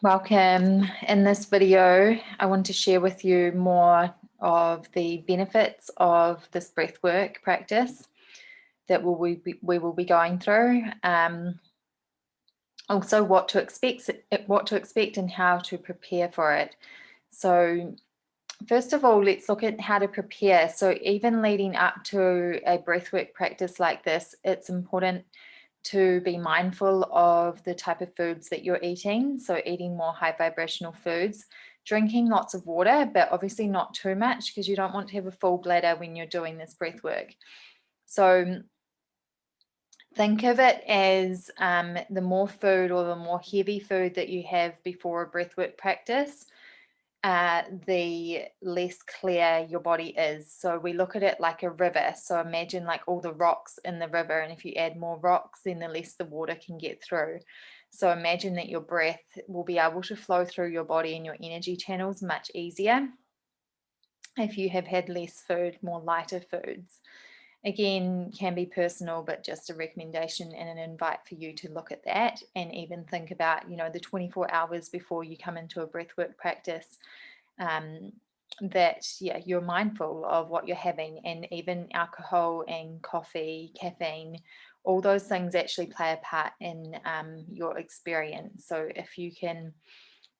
Welcome. In this video, I want to share with you more of the benefits of this breathwork practice that we will be going through. Also, what to expect and how to prepare for it. So, first of all, let's look at how to prepare. So, even leading up to a breathwork practice like this, it's important to be mindful of the type of foods that you're eating. So eating more high vibrational foods, drinking lots of water, but obviously not too much because you don't want to have a full bladder when you're doing this breath work. So think of it as the more food or the more heavy food that you have before a breathwork practice, the less clear your body is. So we look at it like a river. So imagine like all the rocks in the river, and if you add more rocks, then the less the water can get through. So imagine that your breath will be able to flow through your body and your energy channels much easier if you have had less food, more lighter foods. Again, can be personal, but just a recommendation and an invite for you to look at that and even think about, the 24 hours before you come into a breathwork practice, that you're mindful of what you're having. And even alcohol and coffee, caffeine, all those things actually play a part in your experience. So if you can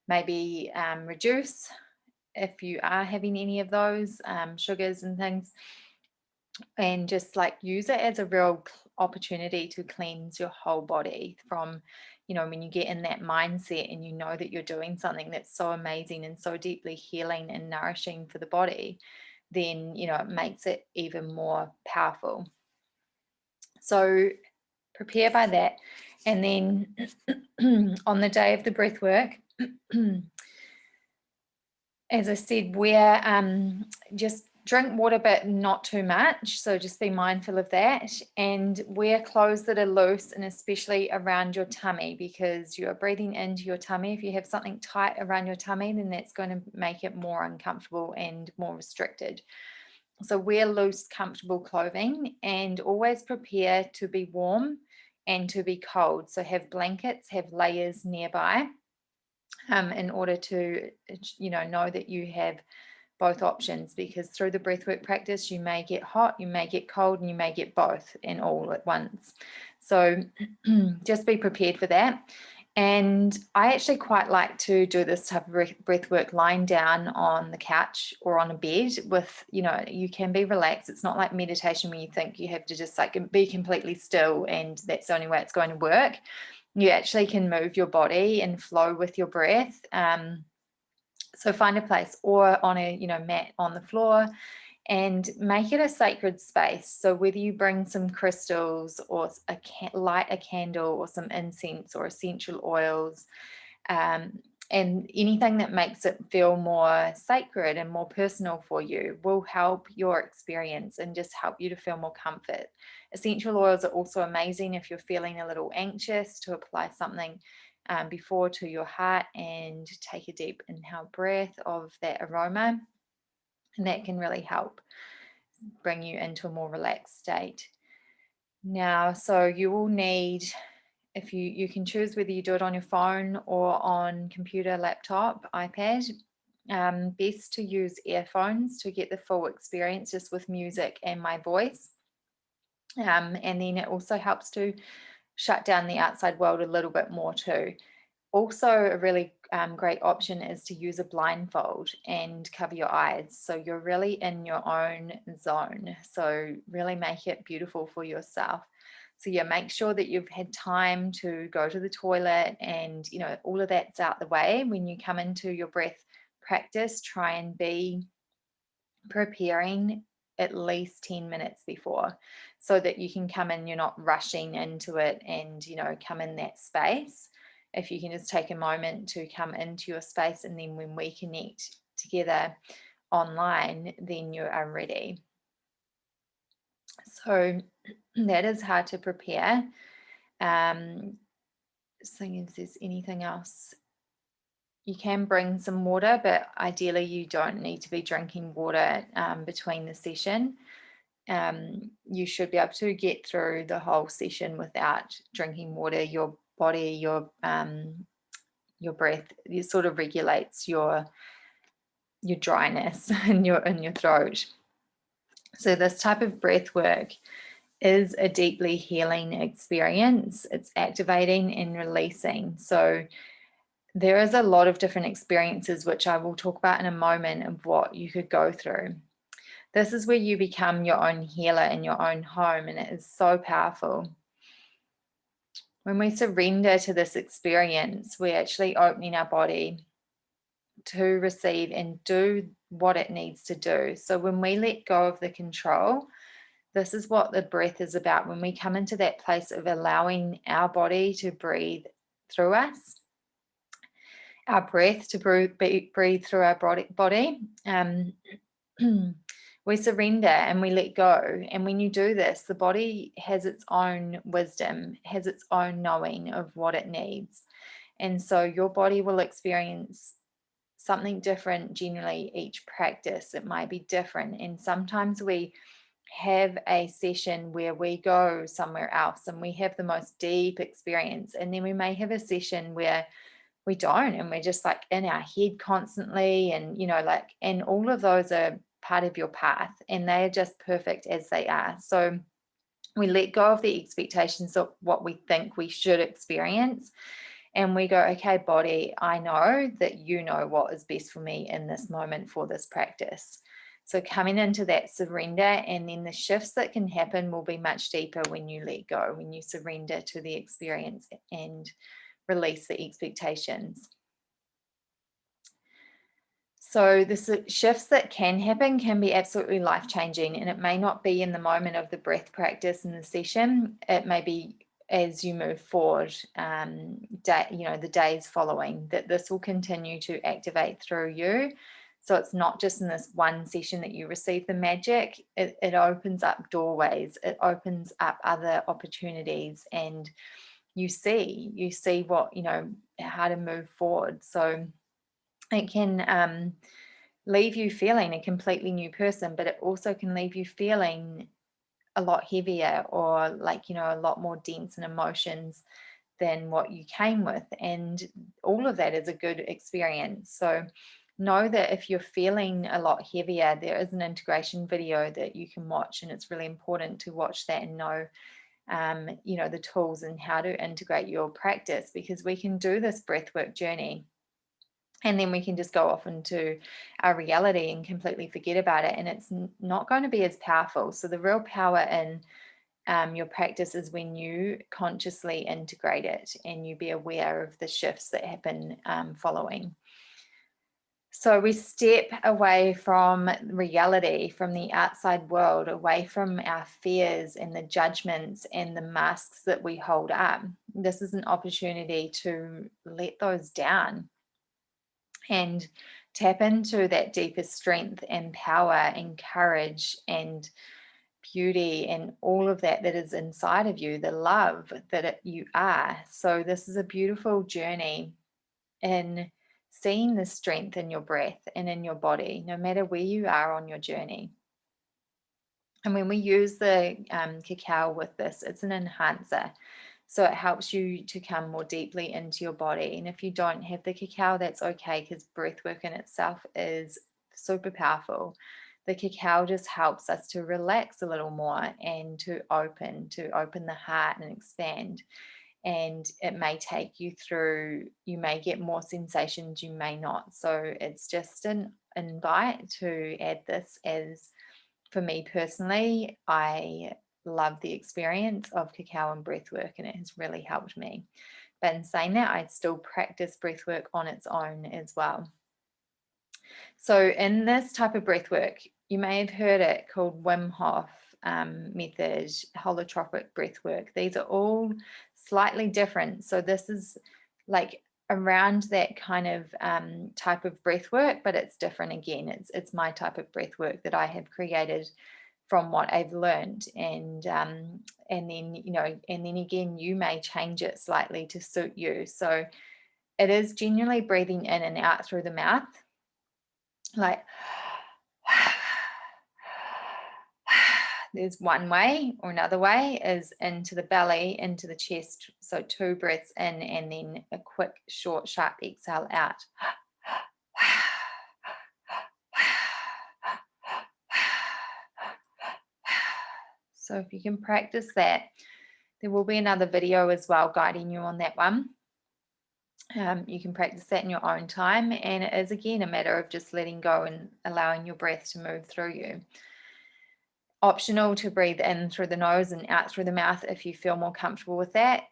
maybe reduce, if you are having any of those sugars and things, and just like use it as a real opportunity to cleanse your whole body from, when you get in that mindset and you know that you're doing something that's so amazing and so deeply healing and nourishing for the body, then, it makes it even more powerful. So prepare by that. And then on the day of the breath work, as I said, we're just drink water, but not too much. So just be mindful of that, and wear clothes that are loose, and especially around your tummy, because you are breathing into your tummy. If you have something tight around your tummy, then that's going to make it more uncomfortable and more restricted. So wear loose, comfortable clothing, and always prepare to be warm and to be cold. So have blankets, have layers nearby, in order to, know that you have both options, because through the breathwork practice, you may get hot, you may get cold, and you may get both and all at once. So just be prepared for that. And I actually quite like to do this type of breath work lying down on the couch or on a bed with, you can be relaxed. It's not like meditation where you think you have to just like be completely still and that's the only way it's going to work. You actually can move your body and flow with your breath. So find a place or on a mat on the floor, and make it a sacred space. So whether you bring some crystals or light a candle or some incense or essential oils, and anything that makes it feel more sacred and more personal for you will help your experience and just help you to feel more comfort. Essential oils are also amazing if you're feeling a little anxious, to apply something before to your heart and take a deep inhale breath of that aroma, and that can really help bring you into a more relaxed state. Now, so you will need, if you can choose whether you do it on your phone or on computer, laptop, iPad, best to use earphones to get the full experience just with music and my voice. And then it also helps to shut down the outside world a little bit more too. Also, a really great option is to use a blindfold and cover your eyes, so you're really in your own zone. So really make it beautiful for yourself. So make sure that you've had time to go to the toilet and all of that's out the way when you come into your breath practice. Try and be preparing at least 10 minutes before, so that you can come in, you're not rushing into it, and come in that space. If you can just take a moment to come into your space, and then when we connect together online, then you are ready. So that is how to prepare. Seeing if there's anything else. You can bring some water, but ideally you don't need to be drinking water between the session. You should be able to get through the whole session without drinking water. Your body, your your breath. It sort of regulates your dryness in your throat. So this type of breath work is a deeply healing experience. It's activating and releasing. So there is a lot of different experiences, which I will talk about in a moment, of what you could go through. This is where you become your own healer in your own home, and it is so powerful. When we surrender to this experience, we're actually opening our body to receive and do what it needs to do. So when we let go of the control, this is what the breath is about. When we come into that place of allowing our body to breathe through us, our breath to breathe through our body, we surrender and we let go. And when you do this, the body has its own wisdom, has its own knowing of what it needs. And so your body will experience something different generally each practice. It might be different. And sometimes we have a session where we go somewhere else and we have the most deep experience. And then we may have a session where we don't, and we're just like in our head constantly. And, and all of those are part of your path, and they are just perfect as they are. So we let go of the expectations of what we think we should experience. And we go, okay, body, I know that you know what is best for me in this moment for this practice. So coming into that surrender, and then the shifts that can happen will be much deeper when you let go, when you surrender to the experience and release the expectations. So the shifts that can happen can be absolutely life-changing, and it may not be in the moment of the breath practice in the session. It may be as you move forward, the days following, that this will continue to activate through you. So it's not just in this one session that you receive the magic. It opens up doorways. It opens up other opportunities, and you see what, how to move forward. So it can leave you feeling a completely new person, but it also can leave you feeling a lot heavier, or a lot more dense in emotions than what you came with. And all of that is a good experience. So know that if you're feeling a lot heavier, there is an integration video that you can watch, and it's really important to watch that and know the tools and how to integrate your practice, because we can do this breathwork journey and then we can just go off into our reality and completely forget about it, and it's not going to be as powerful. So the real power in your practice is when you consciously integrate it and you be aware of the shifts that happen following. So we step away from reality, from the outside world, away from our fears and the judgments and the masks that we hold up. This is an opportunity to let those down and tap into that deeper strength and power and courage and beauty and all of that is inside of you, the love that you are. So this is a beautiful journey in seeing the strength in your breath and in your body, no matter where you are on your journey. And when we use the cacao with this, it's an enhancer. So it helps you to come more deeply into your body. And if you don't have the cacao, that's okay, because breath work in itself is super powerful. The cacao just helps us to relax a little more and to open the heart and expand. And it may take you through, you may get more sensations, you may not. So it's just an invite to add this. As for me personally, I love the experience of cacao and breathwork, and it has really helped me. But in saying that, I still practice breathwork on its own as well. So in this type of breathwork, you may have heard it called Wim Hof method, holotropic breathwork. These are all slightly different. So this is like around that kind of type of breathwork, but it's different again. It's my type of breathwork that I have created from what I've learned, and then again you may change it slightly to suit you. So it is genuinely breathing in and out through the mouth, like There's one way, or another way is into the belly, into the chest. So 2 breaths in, and then a quick, short, sharp exhale out. So if you can practice that, there will be another video as well guiding you on that one. You can practice that in your own time, and it is again a matter of just letting go and allowing your breath to move through you. Optional to breathe in through the nose and out through the mouth if you feel more comfortable with that.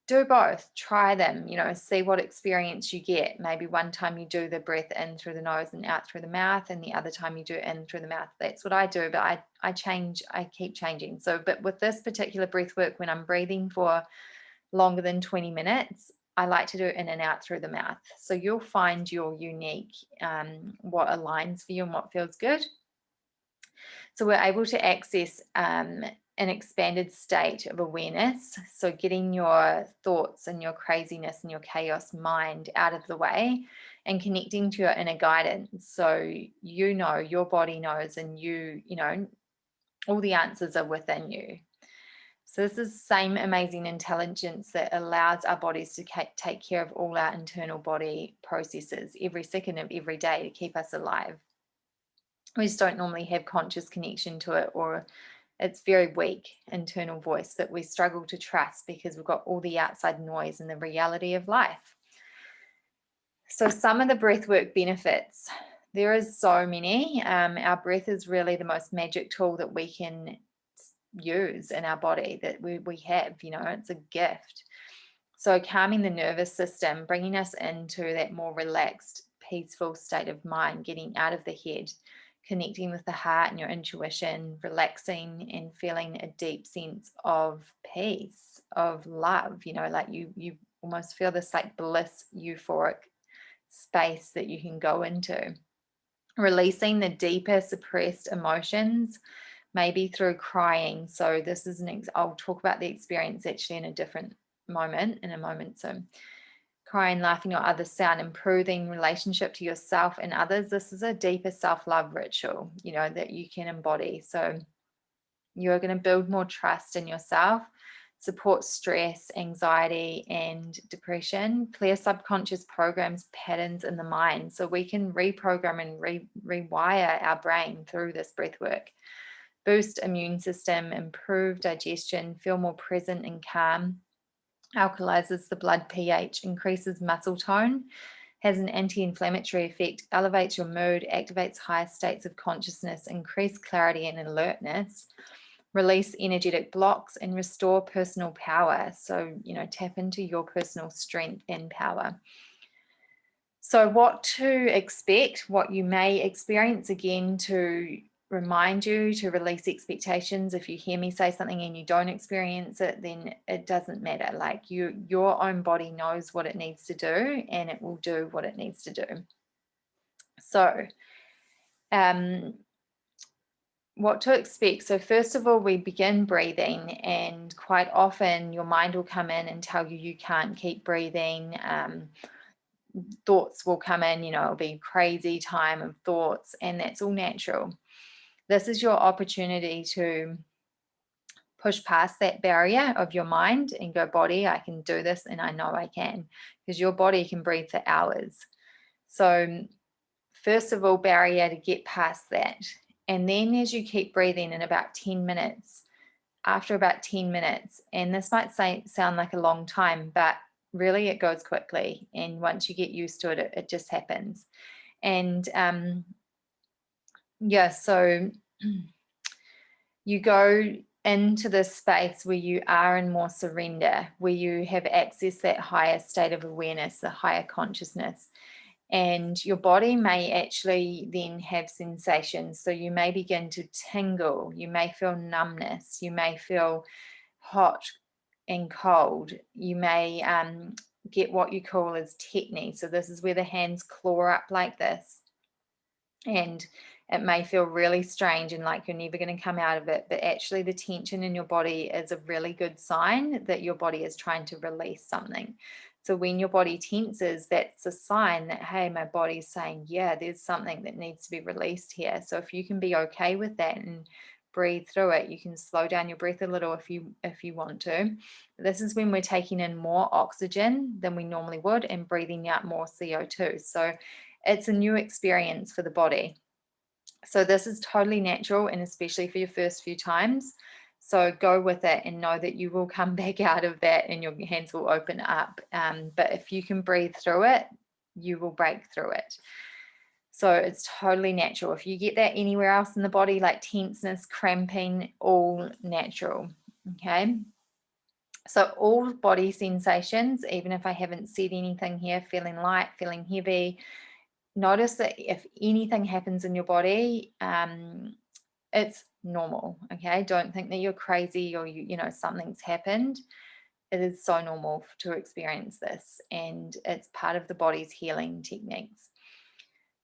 Do both, try them, see what experience you get. Maybe one time you do the breath in through the nose and out through the mouth, and the other time you do it in through the mouth. That's what I do, but I change, I keep changing. So, but with this particular breath work, when I'm breathing for longer than 20 minutes, I like to do it in and out through the mouth. So you'll find your unique, what aligns for you and what feels good. So we're able to access an expanded state of awareness. So getting your thoughts and your craziness and your chaos mind out of the way and connecting to your inner guidance. So your body knows, and all the answers are within you. So this is the same amazing intelligence that allows our bodies to take care of all our internal body processes every second of every day to keep us alive. We just don't normally have conscious connection to it, or it's very weak internal voice that we struggle to trust because we've got all the outside noise and the reality of life. So some of the breathwork benefits, there is so many. Our breath is really the most magic tool that we can use in our body that we have, it's a gift. So calming the nervous system, bringing us into that more relaxed, peaceful state of mind, getting out of the head, connecting with the heart and your intuition, relaxing and feeling a deep sense of peace, of love, like you almost feel this like bliss, euphoric space that you can go into. Releasing the deeper suppressed emotions, maybe through crying. So this is I'll talk about the experience actually in a different moment, So crying, laughing, or other sound, improving relationship to yourself and others. This is a deeper self-love ritual, that you can embody. So you're going to build more trust in yourself, support stress, anxiety, and depression, clear subconscious programs, patterns in the mind. So we can reprogram and rewire our brain through this breath work. Boost immune system, improve digestion, feel more present and calm, alkalizes the blood pH, increases muscle tone, has an anti-inflammatory effect, elevates your mood, activates higher states of consciousness, increase clarity and alertness, release energetic blocks, and restore personal power. So, tap into your personal strength and power. So what to expect, what you may experience, again, to remind you to release expectations. If you hear me say something and you don't experience it, then it doesn't matter. Like your own body knows what it needs to do, and it will do what it needs to do. So what to expect. So first of all, we begin breathing, and quite often your mind will come in and tell you can't keep breathing. Thoughts will come in, it'll be crazy time of thoughts, and that's all natural. This is your opportunity to push past that barrier of your mind and go, body, I can do this, and I know I can, because your body can breathe for hours. So first of all, barrier to get past that. And then as you keep breathing in about 10 minutes, after about 10 minutes, and this might sound like a long time, but really it goes quickly. And once you get used to it, it just happens. And so you go into this space where you are in more surrender, where you have access to that higher state of awareness, the higher consciousness. And your body may actually then have sensations. So you may begin to tingle, you may feel numbness, you may feel hot and cold, you may get what you call as tetany. So this is where the hands claw up like this, and it may feel really strange and like you're never going to come out of it, but actually the tension in your body is a really good sign that your body is trying to release something. So when your body tenses, that's a sign that, hey, my body's saying, yeah, there's something that needs to be released here. So if you can be okay with that and breathe through it. You can slow down your breath a little if you want to. But this is when we're taking in more oxygen than we normally would and breathing out more CO2. So it's a new experience for the body. So this is totally natural, and especially for your first few times. So go with it and know that you will come back out of that and your hands will open up. But if you can breathe through it, you will break through it. So it's totally natural. If you get that anywhere else in the body, like tenseness, cramping, all natural. Okay. So all body sensations, even if I haven't said anything here, feeling light, feeling heavy, notice that if anything happens in your body, it's normal. Okay. Don't think that you're crazy or you know something's happened. It is so normal to experience this, and it's part of the body's healing techniques.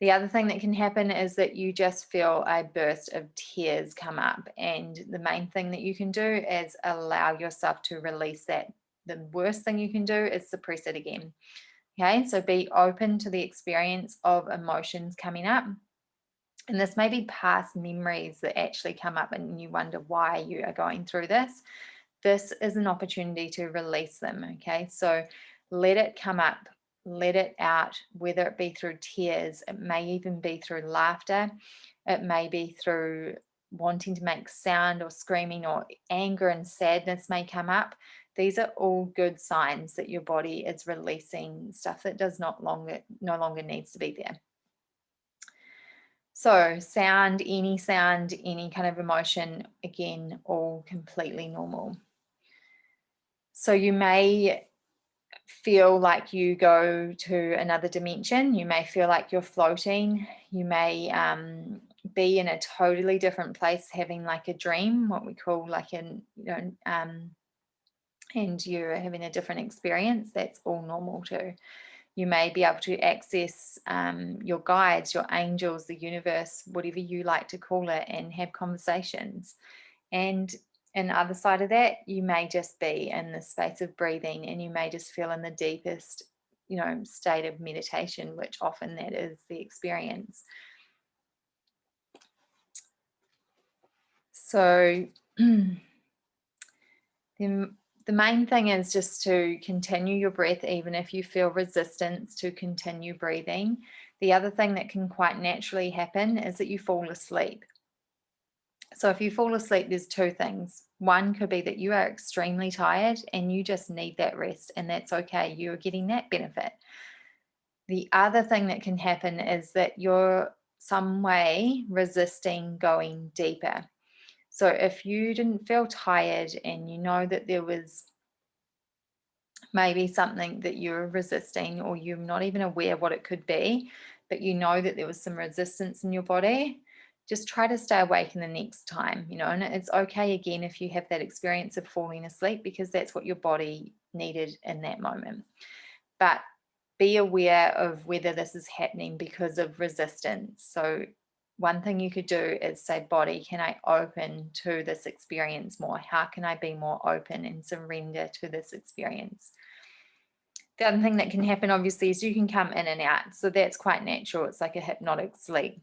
The other thing that can happen is that you just feel a burst of tears come up, and the main thing that you can do is allow yourself to release that. The worst thing you can do is suppress it again. Okay, so be open to the experience of emotions coming up. And this may be past memories that actually come up and you wonder why you are going through this. This is an opportunity to release them. Okay, so let it come up, let it out, whether it be through tears, it may even be through laughter, it may be through wanting to make sound or screaming, or anger and sadness may come up. These are all good signs that your body is releasing stuff that no longer needs to be there. So sound, any kind of emotion, again, all completely normal. So you may feel like you go to another dimension. You may feel like you're floating. You may be in a totally different place, having like a dream, what we call like an, and you're having a different experience. That's all normal too. You may be able to access your guides, your angels, the universe, whatever you like to call it, and have conversations. And on the other side of that, you may just be in the space of breathing, and you may just feel in the deepest, state of meditation, which often that is the experience. So the main thing is just to continue your breath, even if you feel resistance to continue breathing. The other thing that can quite naturally happen is that you fall asleep. So if you fall asleep, there's two things. One could be that you are extremely tired and you just need that rest, and that's okay. You're getting that benefit. The other thing that can happen is that you're some way resisting going deeper. So if you didn't feel tired and you know that there was maybe something that you're resisting, or you're not even aware what it could be, but you know that there was some resistance in your body, just try to stay awake in the next time, and it's okay again if you have that experience of falling asleep, because that's what your body needed in that moment. But be aware of whether this is happening because of resistance. So one thing you could do is say, body, can I open to this experience more? How can I be more open and surrender to this experience? The other thing that can happen, obviously, is you can come in and out. So that's quite natural. It's like a hypnotic sleep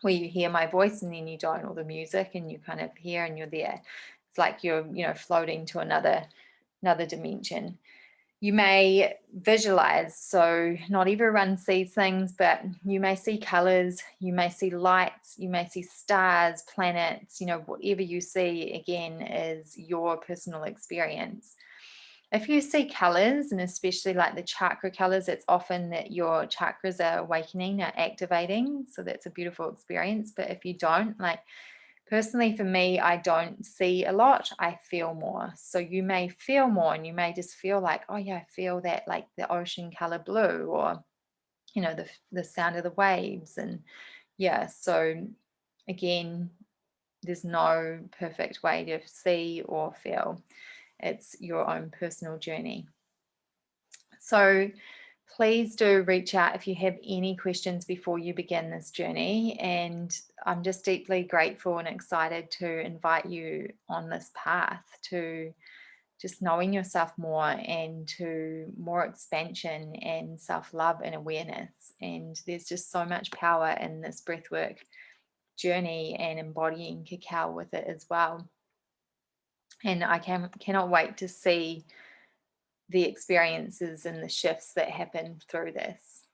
where you hear my voice and then you don't, or the music, and you kind of hear and you're there. It's like you're, floating to another dimension. You may visualize. So not everyone sees things, but you may see colors, you may see lights, you may see stars, planets, whatever you see, again, is your personal experience. If you see colors, and especially like the chakra colors, it's often that your chakras are awakening, are activating. So that's a beautiful experience. But if you don't, like personally for me, I don't see a lot, I feel more. So you may feel more, and you may just feel like, oh yeah, I feel that, like the ocean color blue, or, the sound of the waves. And yeah, so again, there's no perfect way to see or feel. It's your own personal journey. So please do reach out if you have any questions before you begin this journey. And I'm just deeply grateful and excited to invite you on this path to just knowing yourself more, and to more expansion and self-love and awareness. And there's just so much power in this breath work journey and embodying cacao with it as well. And I cannot wait to see the experiences and the shifts that happen through this.